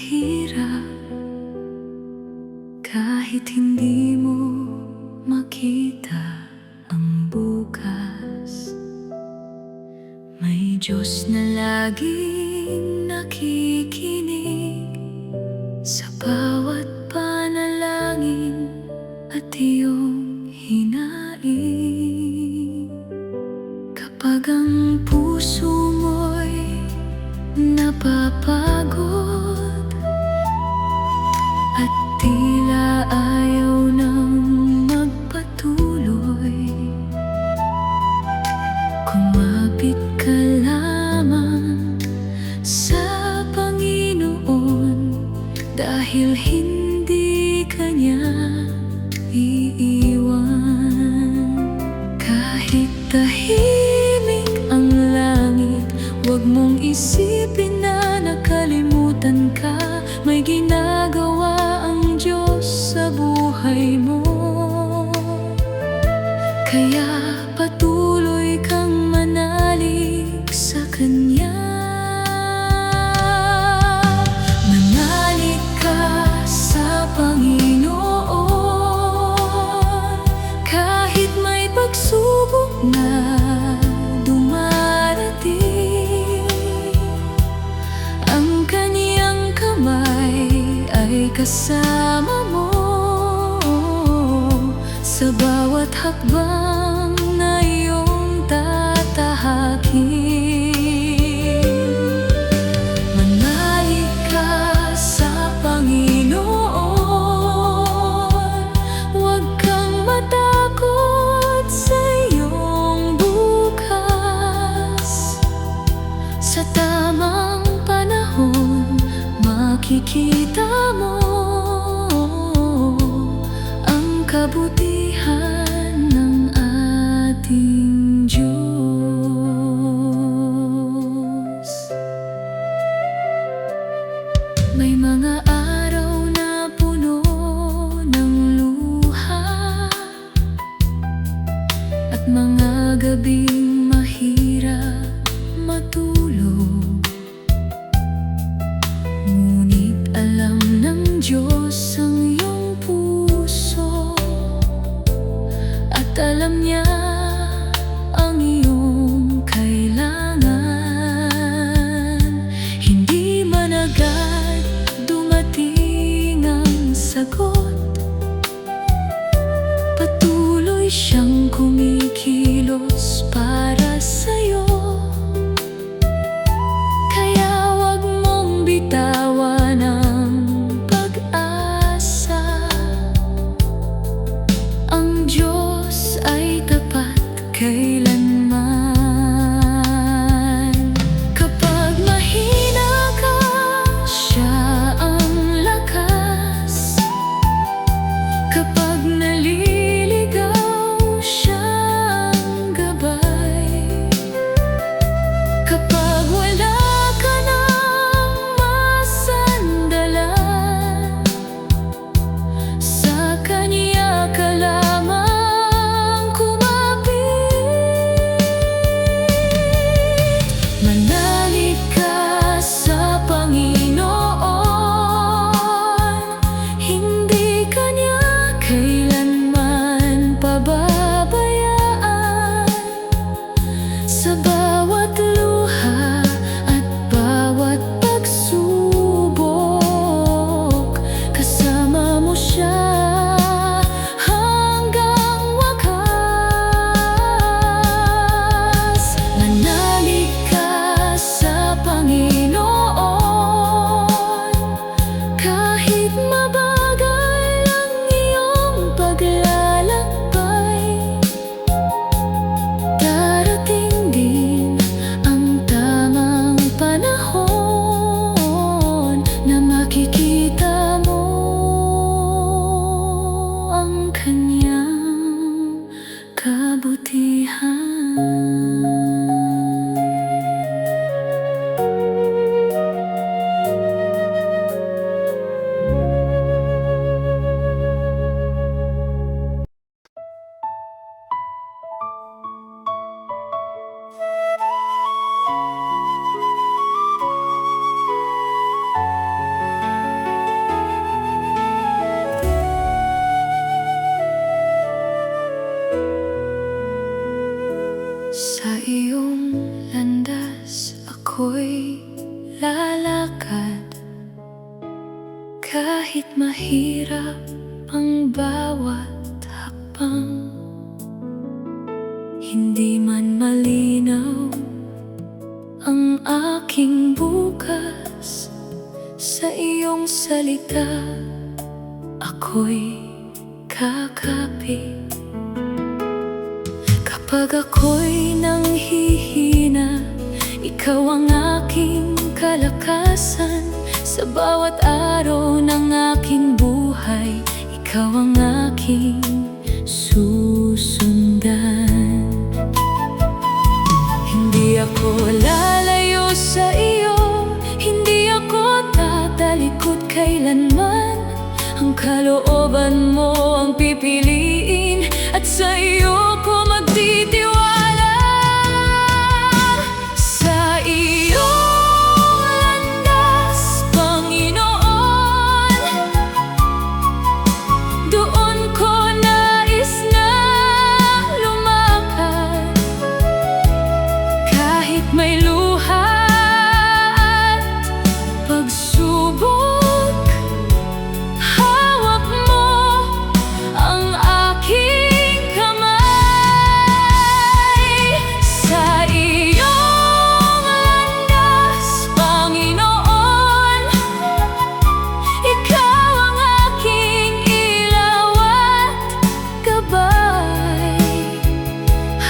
mahirap kahit hindi mo makita ang bukas. May Diyos na laging nakikinig sa bawat panalangin at iyong hinaing. Kapag ang puso mo'y napapagod at tila ayaw nang magpatuloy, kumapit ka lamang sa Panginoon, dahil hindi ka niya iiwan. Kahit tahimik ang langit, huwag mong isipin na nakalimutan ka. May ginagawa ang Diyos sa buhay mo, kaya patuloy kang manalig sa Kanya. Manalig ka sa Panginoon, kahit may pagsubok na dumarating. Ang Kaniyang kamay ay kasama mo sa bawat hakbang na iyong tatahakin. Manalig ka sa Panginoon, huwag kang matakot sa iyong bukas. Sa tamang panahon, makikita mo ang kabutihan ng ating Diyos. May mga araw na puno ng luha at mga gabing mahirap matulog, ngunit alam ng Diyos ang iyong puso, at alam niya ang iyong kailangan. Hindi man agad dumating ako'y lalakad kahit mahirap ang bawat hakbang. Hindi man malinaw ang aking bukas, sa iyong salita ako'y kakapit. Kapag ako'y nanghihina, ikaw ang aking kalakasan. Sa bawat araw ng aking buhay, ikaw ang aking susundan. Hindi ako lalayo sa iyo, hindi ako tatalikod kailanman. Ang kalooban mo ang pipiliin, at sa iyo ko magtitiwala. Sa iyong landas, Panginoon, doon ko nais na lumakad. Kahit may luha at pagsubok, hawak mo ang aking kamay. Sa iyong landas, Panginoon, ikaw ang aking ilaw at gabay.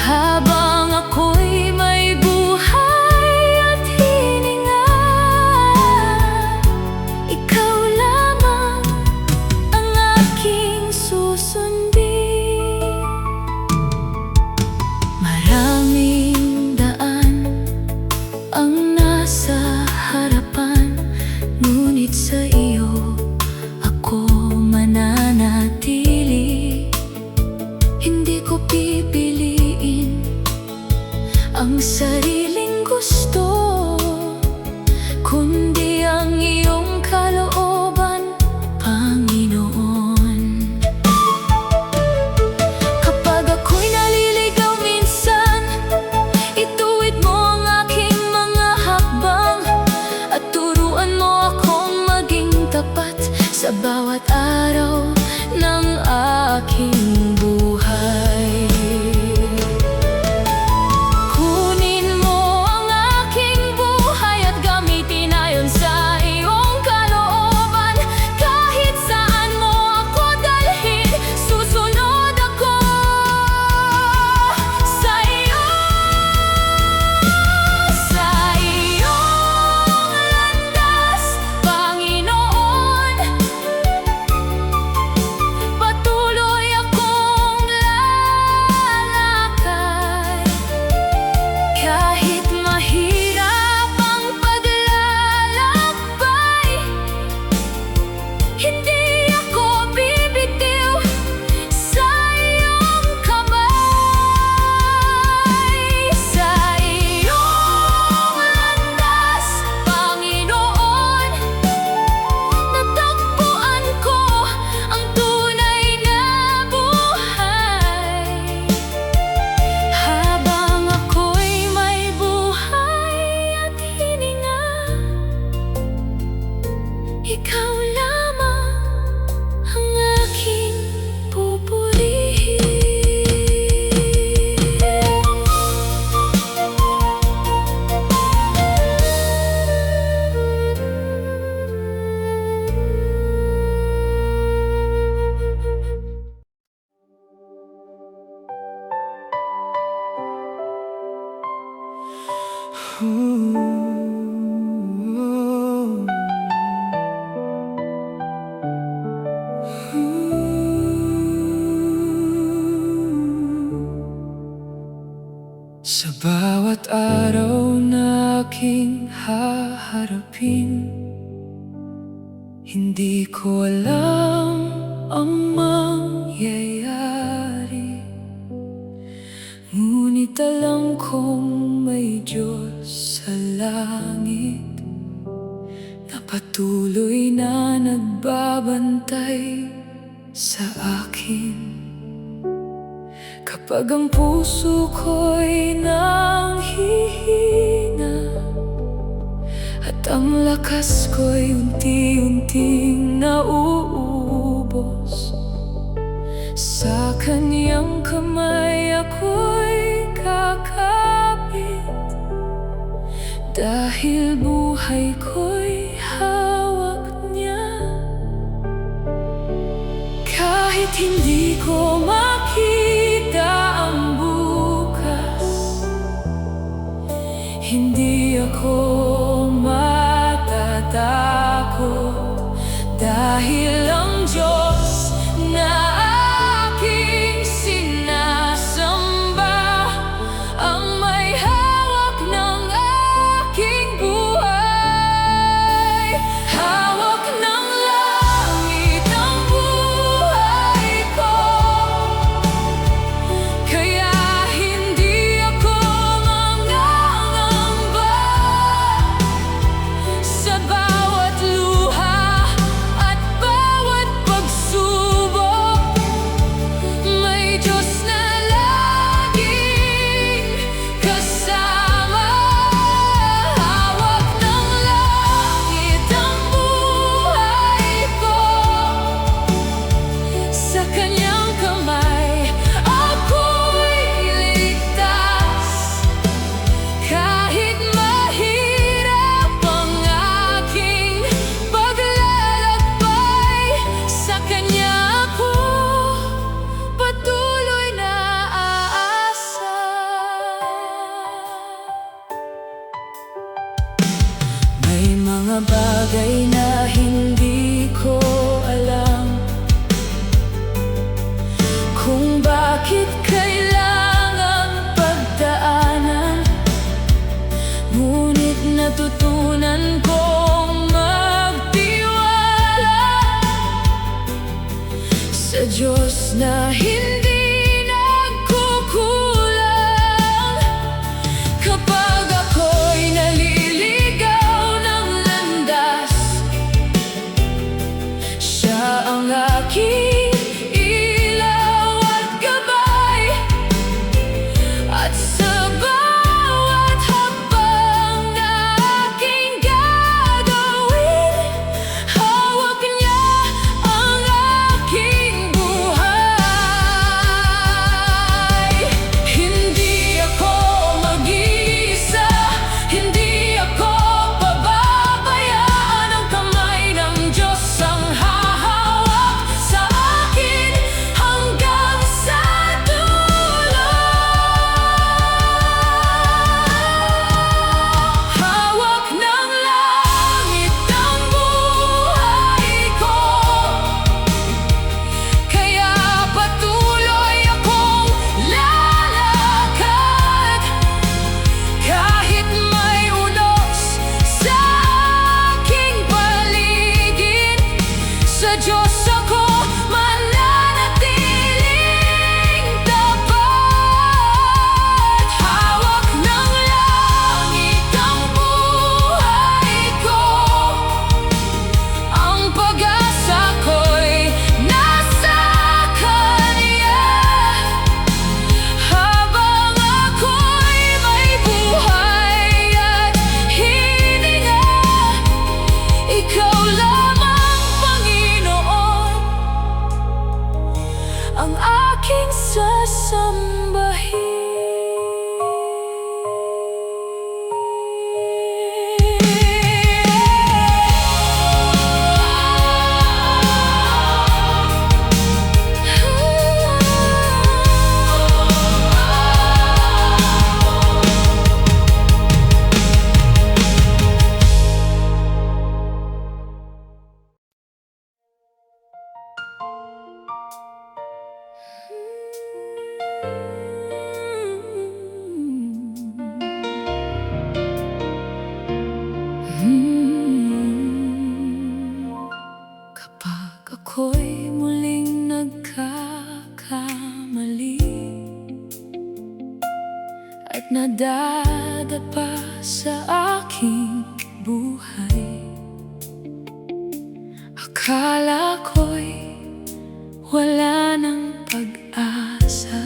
Habang ako'y may buhay at hininga, ikaw lamang ang aking susundin. Maraming daan ang nasa harapan, ngunit sa iyo ako mananatili. Hindi ko pipiliin ang sariling gusto, kundi ang iyong kalooban, Panginoon. Kapag ako'y naliligaw minsan, ituwid mo ang aking mga hakbang, at turuan mo akong maging tapat sa bawat araw ng aking buhay. Kunin mo ang aking buhay at gamitin ayon sa iyong kalooban. Kahit saan mo ako dalhin, susunod ako sa iyo. Sa iyong landas, Panginoon, patuloy akong lalakad. Kahit mahirap ang paglalakbay, hindi ako bibitiw sa iyong kamay. Sa iyong landas, Panginoon, natagpuan ko ang tunay na buhay. Habang ako'y may buhay at hininga, ikaw lamang ang aking pupurihin. Sa bawat araw na aking haharapin, hindi ko alam ang mangyayari, ngunit alam kong may Diyos sa langit na patuloy na nagbabantay sa akin. Kapag ang puso ko'y nanghihina, ang lakas ko'y unti-unting nauubos. Sa kanyang kamay ako'y kakapit, dahil buhay ko'y hawak niya. Kahit hindi ko makita ang bukas, hindi ako matatakot, dahil ang Diyos na aking sinasamba ang may hawak ng aking buhay. Hawak ng langit ang buhay ko, kaya hindi ako mangangamba. Sa bawat luha at bawat pagsubok, may Diyos na laging kasama. Hawak ng langit ang buhay ko, sa kanyang kamay ako'y ligtas. Kahit mahirap ang aking paglalakbay, sa kanya ako patuloy na aasa. May mga bagay na hindi ko alam kung bakit kailangang pagdaanan, ngunit natutunan kong magtiwala sa Diyos na hindi nagkukulang. Kapag ako'y naliligaw ng landas, siya ang aking ilaw at gabay. At sa bawat hakbang na aking gagawin, hawak niya ang aking buhay. Hindi ako mag-iisa, hindi ako pababayaan. Ang kamay ng Diyos ang hahawak sa akin hanggang sa dulo. Hawak ng langit ang buhay ko, kaya patuloy akong lalakad. Kahit may unos sa aking paligid, sa Diyos ako mananatiling tapat. Hawak ng langit ang buhay ko, ang pag-asa ko'y nasa Kanya. Habang ako'y may buhay at hininga, Ikaw lamang, Panginoon, ang aking sasambahin. Kapag ako'y muling nagkakamali at nadadapa sa aking buhay, akala ko'y wala nang pag-asa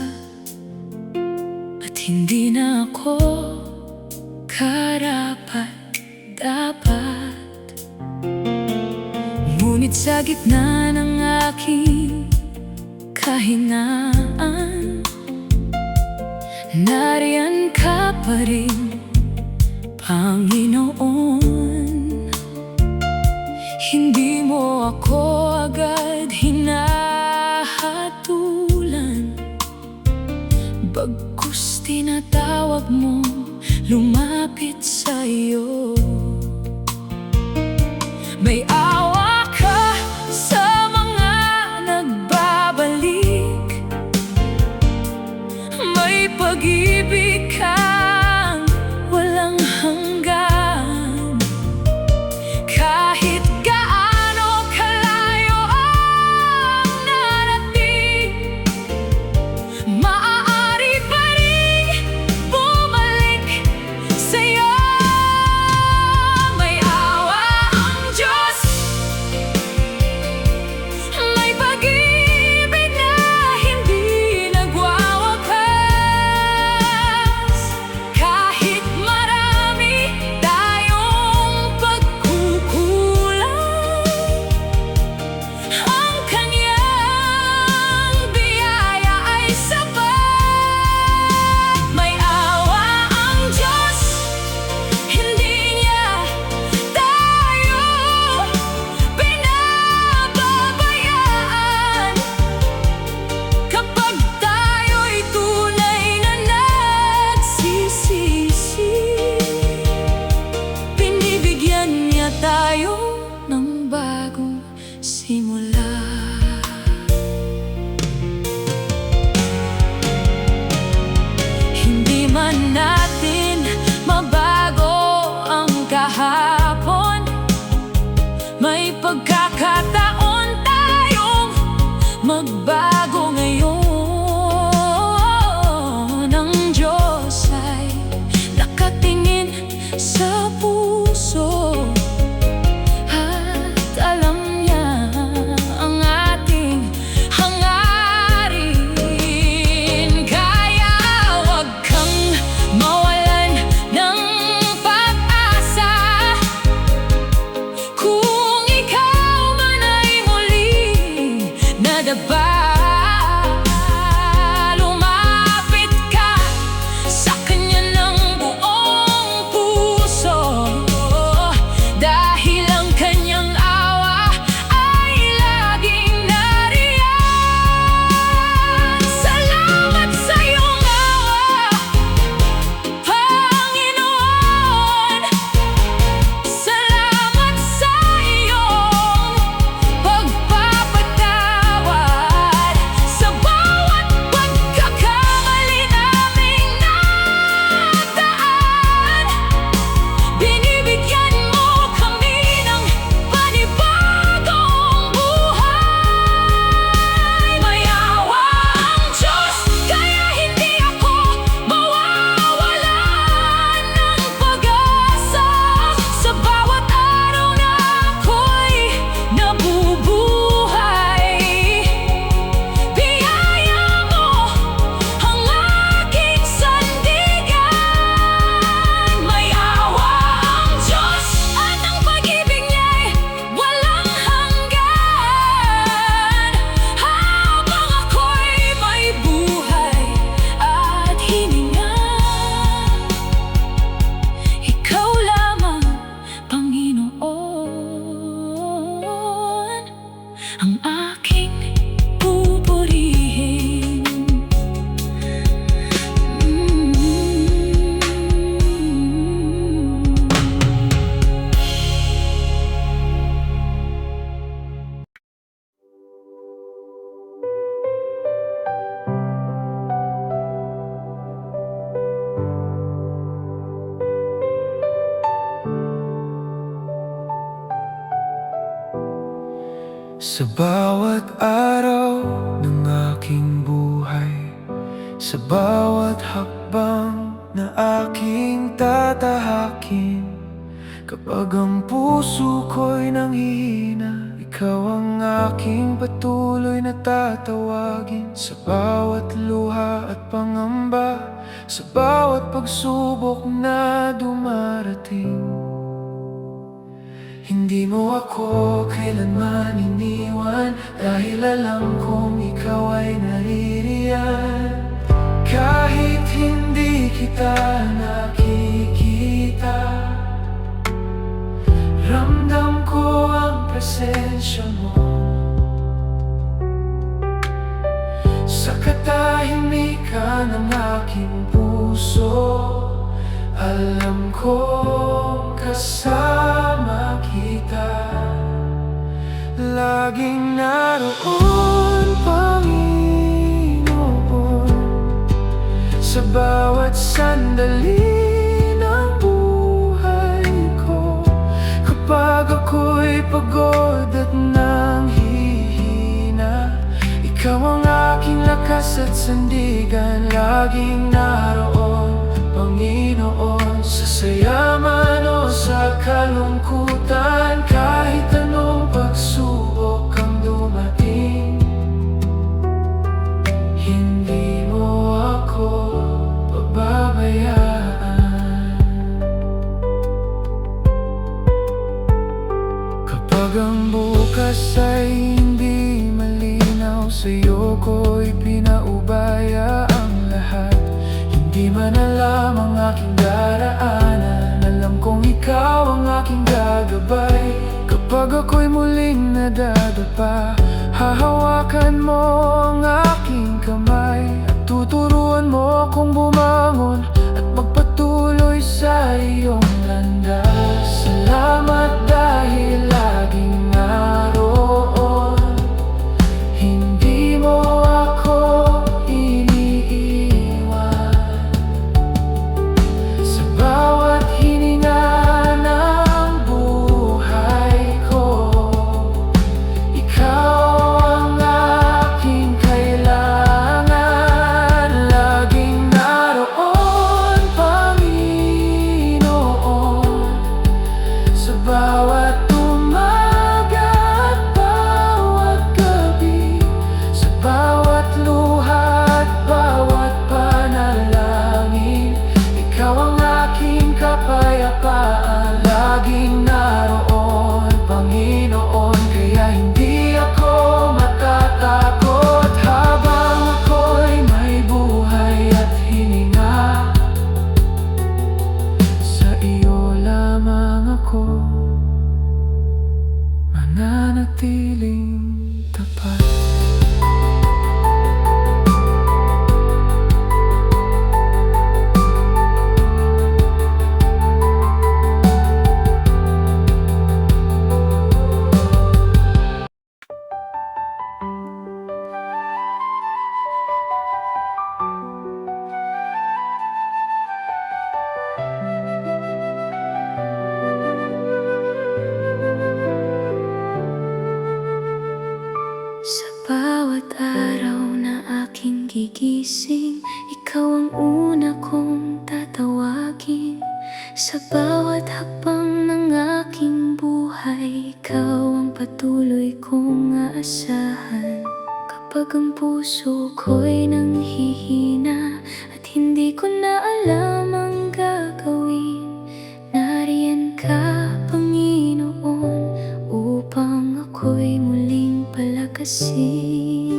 at hindi na ako karapat-dapat. Sa gitna ng aking kahinaan, nariyan ka pa rin, Panginoon. Hindi mo ako agad hinahatulan, bagkus tinatawag mo, lumapit sa'yo. May awa ka sa mga nagbabalik, may pag-ibig kang walang hanggan. Kahit gaano kalayo ang narating, maaari pa rin bumalik sa'yo. May awa ang Diyos, may pag-ibig na hindi nagwawakas. Kahit marami tayong pagkukulang, ang Kanyang biyaya ay sapat. May awa ang Diyos, hindi Niya tayo pinababayaan. Kapag tayo'y tunay na nagsisisi, binibigyan Niya tayo ng bagong simula. Hindi man natin mabago ang kahapon, may pagkakataon tayong magbago ngayon. Ang Diyos ay nakatingin sa puso, at alam Niya ang ating hangarin. Kaya huwag kang mawalan ng pag-asa, kung ikaw man ay muling nadapa. Lumapit ka sa Kanya ng buong puso, dahil ang Kanyang awa ay laging nariyan. Salamat sa iyong awa, Panginoon. Salamat sa iyong pagpapatawad sa bawat pagkakamali naming nataan. Binibigyan mo kami ng panibagong buhay. May awa ang Diyos, kaya hindi ako mawawalan ng pag-asa. Sa bawat araw na ako'y nabubuhay, biyaya mo ang aking sandigan. May awa ang Diyos, at ang pag-ibig Niya'y walang hanggan. Habang ako'y may buhay at hininga, Ikaw lamang, Panginoon, ang aking pupurihin. Sa bawat araw ng aking buhay, sa bawat hakbang na aking tatahakin, kapag ang puso ko'y nanghihina, ikaw ang aking patuloy na tatawagin. Sa bawat luha at pangamba, sa bawat pagsubok na dumarating, Hindi mo ako kailanman iniwan, dahil alam kong ikaw ay naririyan. Kahit hindi kita nakikita, ramdam ko ang presensya mo. Sa katahimikan ng aking puso, alam kong kasama kita. Laging naroon, Panginoon, sa bawat sandali ng buhay ko. Kapag ako'y pagod at nanghihina, ikaw ang aking lakas at sandigan. Laging naroon, Panginoon, sa saya man o sa kalungkutan. Kahit anong pagsubok ang dumating, hindi mo ako pababayaan. Kapag ang bukas ay hindi malinaw, sa'yo ko'y pinaubaya ang lahat. Hindi man alam ang aking daraanan, alam kong ikaw ang aking gagabay. Kapag ako'y muling nadadapa, hahawakan mo ang aking kamay, at tuturuan mo akong bumangon at magpatuloy sa iyong landas. Salamat dahil laging naroon, hindi mo ako iniiwan. Sa bawat hininga ng buhay ko, ikaw ang aking kailangan. Laging naroon, Panginoon, sa bawat umaga at bawat gabi, sa bawat luha at bawat panalangin. Ikaw ang aking kapayapaan. Laging naroon, Panginoon, kaya hindi ako matatakot. Habang ako'y may buhay at hininga, sa iyo lamang ako mananatiling tapat. Sa bawat araw na aking gigising, ikaw ang una kong tatawagin. Sa bawat hakbang ng aking buhay, ikaw ang patuloy kong aasahan. Kapag ang puso ko'y nanghihina at hindi ko na alam ang gagawin, nariyan ka, Panginoon, upang ako'y muling palakasin.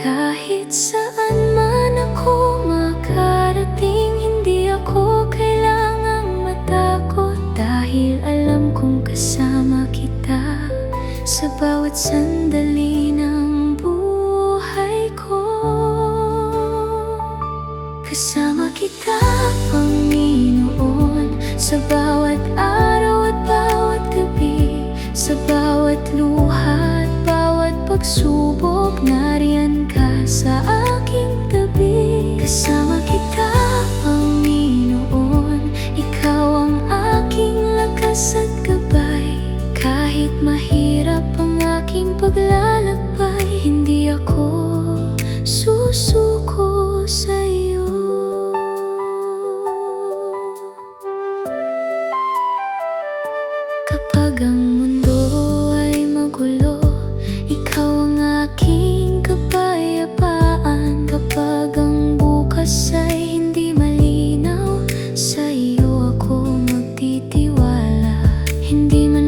Kahit saan man ako makarating, hindi ako kailangang matakot, dahil alam kong kasama kita sa bawat sandali ng buhay ko. Kasama kita, Panginoon, sa bawat araw at bawat gabi, sa bawat luha at bawat pagsubok. Nariyan ka sa aking tabi. Kasama kita, Panginoon, ikaw ang aking lakas at gabay. Kahit mahirap ang aking paglalakbay, hindi ako susuko sa iyo. Kapag ang mundo ay magulo, ikaw ang aking kapayapaan. Kapag ang bukas ay hindi malinaw, sa iyo ako magtitiwala. Hindi man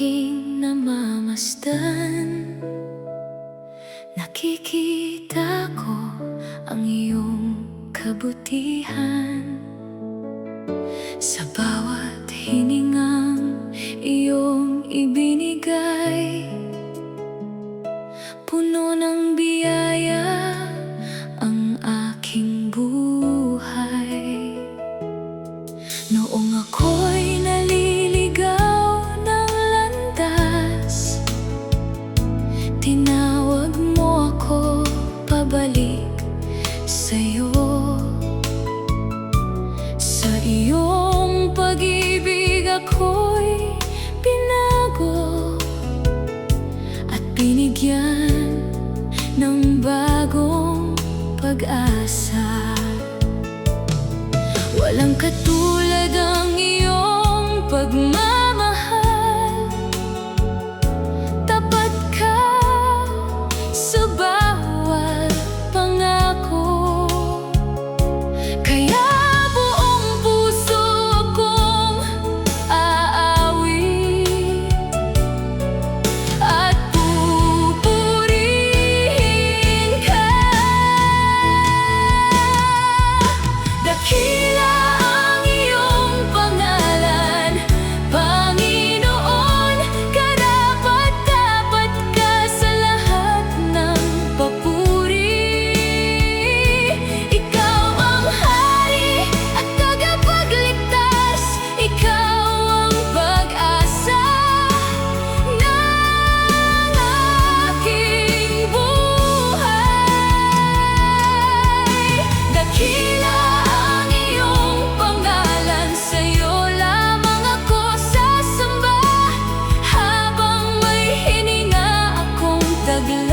aking namamasdan. Nakikita ko ang iyong kabutihan sa bawat hiningang iyong ibinigay. Puno ng biyaya ang aking buhay. Noong ako'y naliligaw ng landas, tinawag mo ako pabalik sa'yo. Sa iyong pag-ibig ako'y binago at binigyan ng bagong pag-asa. Walang katulad ang iyong pagmamahal. Tapat ka sa bawat pangako, kaya buong puso akong aawi at pupurihin ka. Dakila ang iyong pangalan, Panginoon, karapat-dapat ka sa lahat ng papuri. Ikaw ang hari at tagapagligtas, ikaw ang pag-asa ng aking buhay. Dakila ang iyong pangalan, sa'yo lamang ako sasamba habang may hininga akong taglay.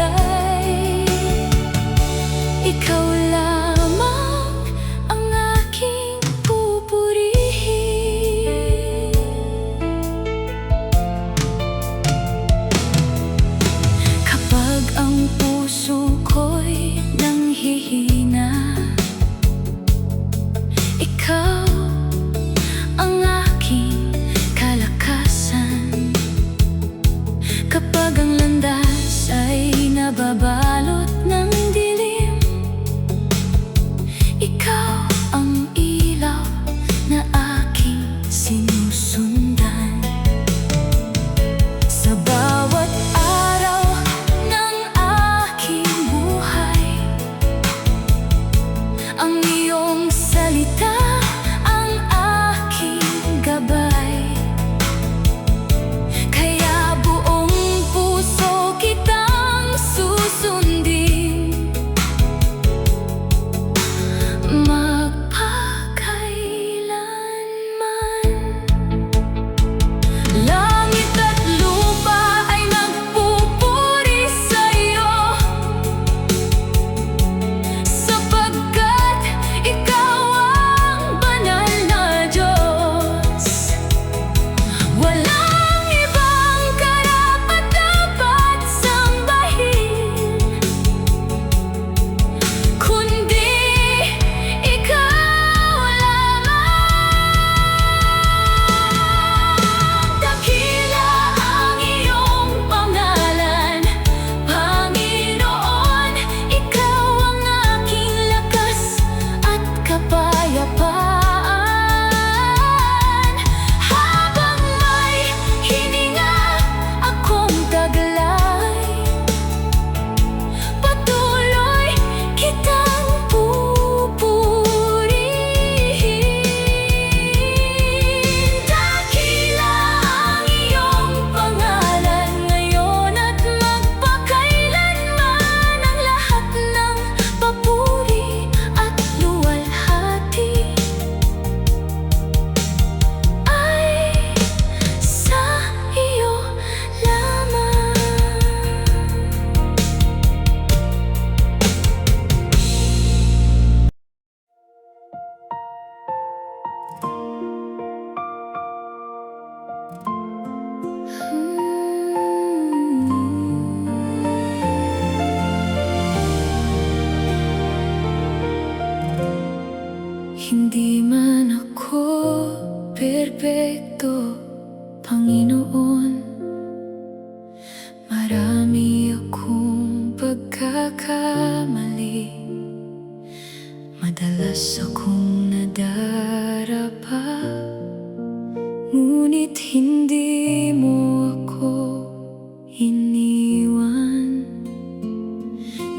Ikaw lamang ang aking pupurihin. Kapag ang puso ko'y nanghihina, ikaw ang aking kalakasan. Kapag ang landas ay nababalot ng dilim, ikaw ang ilaw na aking sinusundan. Sa bawat araw ng aking buhay, ang iyong salita ang aking gabay. Kaya buong puso kitang susundan.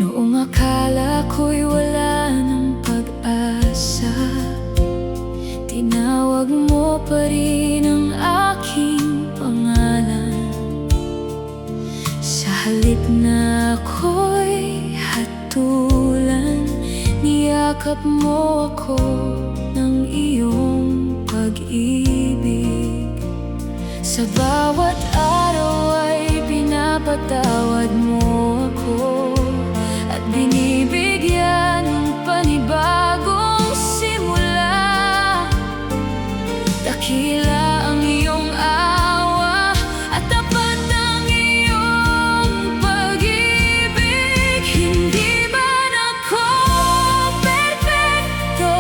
Noong akala ko'y wala ng pag-asa, tinawag mo pa rin ang aking pangalan. Sa halip na ako'y hatulan, niyakap mo ako ng iyong pag-ibig. Sa bawat araw ay pinapatawad mo ako at binibigyan ng panibagong simula. Dakila ang iyong awa at tapat ang iyong pag-ibig. Hindi man ako perfecto,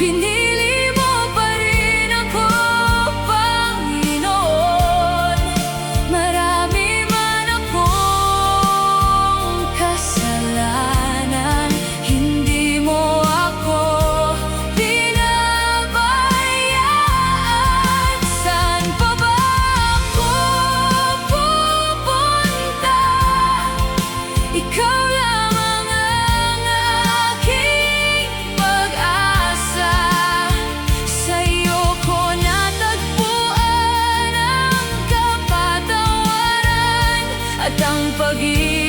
pinili mo pa rin ako, Panginoon. Marami man akong kasalanan, hindi mo ako pinabayaan. Saan pa ba ako pupunta? Ikaw lamang ang aking pag-asa. Sa'yo ko natagpuan ang kapatawaran at ang pag-ibig.